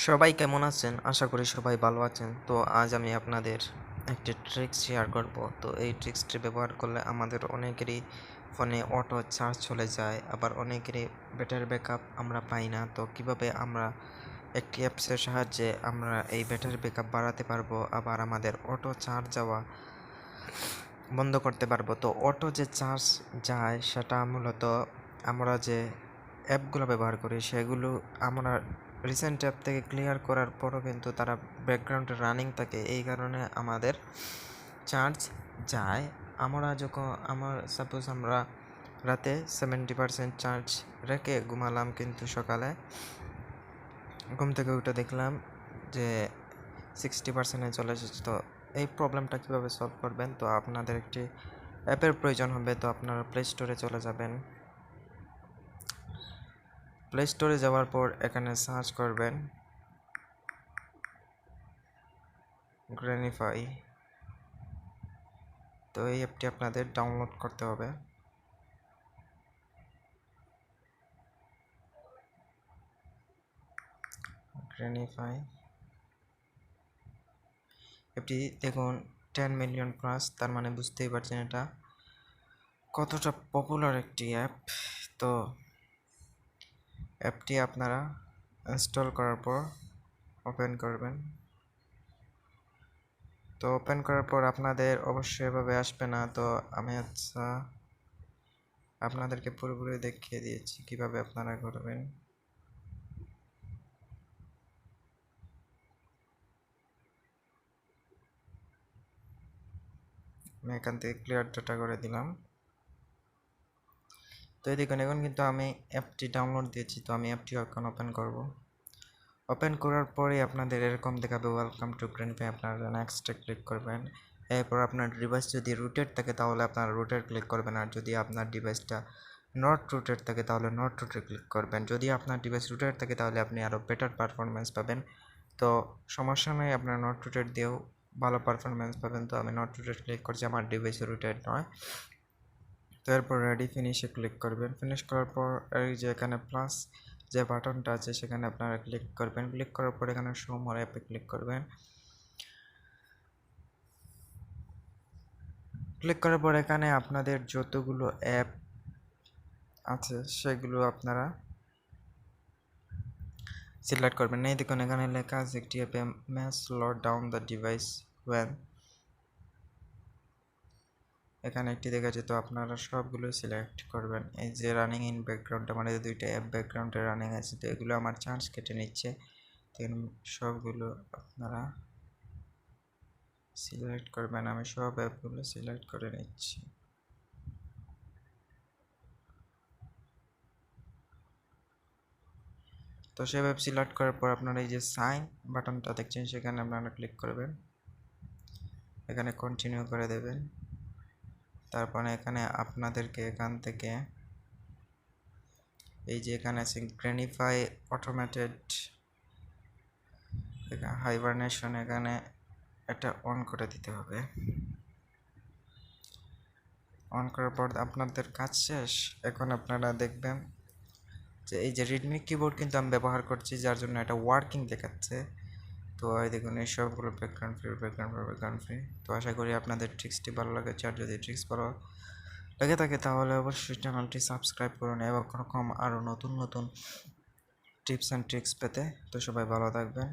সবাই কেমন আছেন? আশা করি সবাই ভালো আছেন। তো আজ আমি আপনাদের একটি ট্রিক্স শেয়ার করব। তো এই ট্রিক্সটি ব্যবহার করলে আমাদের অনেকেরই ফোনে অটো চার্জ চলে যায়, আবার অনেকেরই ব্যাটারি ব্যাকআপ আমরা পাই না। তো কিভাবে আমরা একটি অ্যাপসের সাহায্যে আমরা এই ব্যাটারি ব্যাকআপ বাড়াতে পারবো, আবার আমাদের অটো চার্জ যাওয়া বন্ধ করতে পারবো। তো অটো যে চার্জ যায় সেটা মূলত আমরা যে অ্যাপগুলো ব্যবহার করি সেগুলো আমরা রিসেন্ট অ্যাপ থেকে ক্লিয়ার করার পরও কিন্তু তারা ব্যাকগ্রাউন্ডে রানিং থাকে, এই কারণে আমাদের চার্জ যায়। সাপোজ আমরা রাতে 70% চার্জ রেখে ঘুমালাম, কিন্তু সকালে ঘুম থেকে উঠে দেখলাম যে 60%-এ চলে এসেছে। তো এই প্রবলেমটা কীভাবে সলভ করবেন? তো আপনাদের একটি অ্যাপের প্রয়োজন হবে। তো আপনারা প্লে স্টোরে চলে যাবেন। প্লে স্টোরে যাওয়ার পর এখানে সার্চ করবেন গ্রেনিফাই। তো এই অ্যাপটি আপনাদের ডাউনলোড করতে হবে। গ্রেনিফাই অ্যাপটি দেখুন 10 মিলিয়ন প্লাস, তার মানে বুঝতেই পারছেন এটা কতটা পপুলার একটি অ্যাপ। তো অ্যাপটি আপনারা ইনস্টল করার পর ওপেন করবেন। তো ওপেন করার পর আপনাদের অবশ্যই এভাবে আসবে না। তো আমি আপনাদেরকে পুরোপুরি দেখিয়ে দিয়েছি কিভাবে আপনারা করবেন। আমি এখান থেকে ক্লিয়ার ডাটা করে দিলাম। তো এই দেখুন এখন কিন্তু আমি অ্যাপটি ডাউনলোড দিয়েছি। তো আমি অ্যাপটি এখন ওপেন করব। ওপেন করার পরে আপনাদের এরকম দেখাবে ওয়েলকাম টু গ্রিনফাই। আপনারা নেক্সটে ক্লিক করবেন। এরপর আপনার ডিভাইস যদি রুটেড থাকে তাহলে আপনারা রুটেড ক্লিক করবেন, আর যদি আপনার ডিভাইসটা নট রুটেড থাকে তাহলে নট রুটেড ক্লিক করবেন। যদি আপনার ডিভাইস রুটেড থাকে তাহলে আপনি আরও বেটার পারফরমেন্স পাবেন। তো সমস্যা নেই, আপনার নট রুটেড দিয়েও ভালো পারফরমেন্স পাবেন। তো আমি নট রুটেড ক্লিক করছি, আমার ডিভাইস রুটেড নয়। তো এরপর রেডি ফিনিশে ক্লিক করবেন। ফিনিশ করার পর এই যে এখানে প্লাস যে বাটনটা আছে সেখানে আপনারা ক্লিক করবেন। ক্লিক করার পর এখানে শো মোর অ্যাপে ক্লিক করবেন। ক্লিক করার পর এখানে আপনাদের যতগুলো অ্যাপ আছে সেগুলো আপনারা সিলেক্ট করবেন। এই দেখুন এখানে লেখা আছে একটি অ্যাপে may slow down the device when, এখানে একটি দেখাচ্ছে। তো আপনারা সবগুলো সিলেক্ট করবেন। এই যে রানিং ইন ব্যাকগ্রাউন্ডে মানে দুইটা অ্যাপ ব্যাকগ্রাউন্ডে রানিং আছে, তো এগুলো আমার চার্জ কেটে নিচ্ছে। তো সবগুলো আপনারা সিলেক্ট করবেন। আমি সব অ্যাপগুলো সিলেক্ট করে নিচ্ছি। তো সব অ্যাপ সিলেক্ট করার পর আপনারা এই যে সাইন বাটনটা দেখছেন সেখানে আপনারা ক্লিক করবেন। এখানে কন্টিনিউ করে দেবেন। তারপরে এখানে আপনাদেরকে এখান থেকে এই যে এখানে আছে গ্রেনিফাই অটোমেটেড হাইবারনেশন, এখানে এটা অন করে দিতে হবে। অন করার পর আপনাদের কাজ শেষ। এখন আপনারা দেখবেন যে এই যে রেডমি কিবোর্ড কিন্তু আমি ব্যবহার করছি, যার জন্য এটা ওয়ার্কিং দেখাচ্ছে। তো এই দেখুন এই সবগুলো ব্যাকগ্রাউন্ড ফ্রি। তো আশা করি আপনাদের ট্রিক্সটি ভালো লাগেছে, আর যদি ট্রিক্স ভালো লেগে থাকে তাহলে অবশ্যই চ্যানেলটি সাবস্ক্রাইব করুন এবং এরকম আরও নতুন নতুন টিপস অ্যান্ড ট্রিক্স পেতে। তো সবাই ভালো থাকবেন।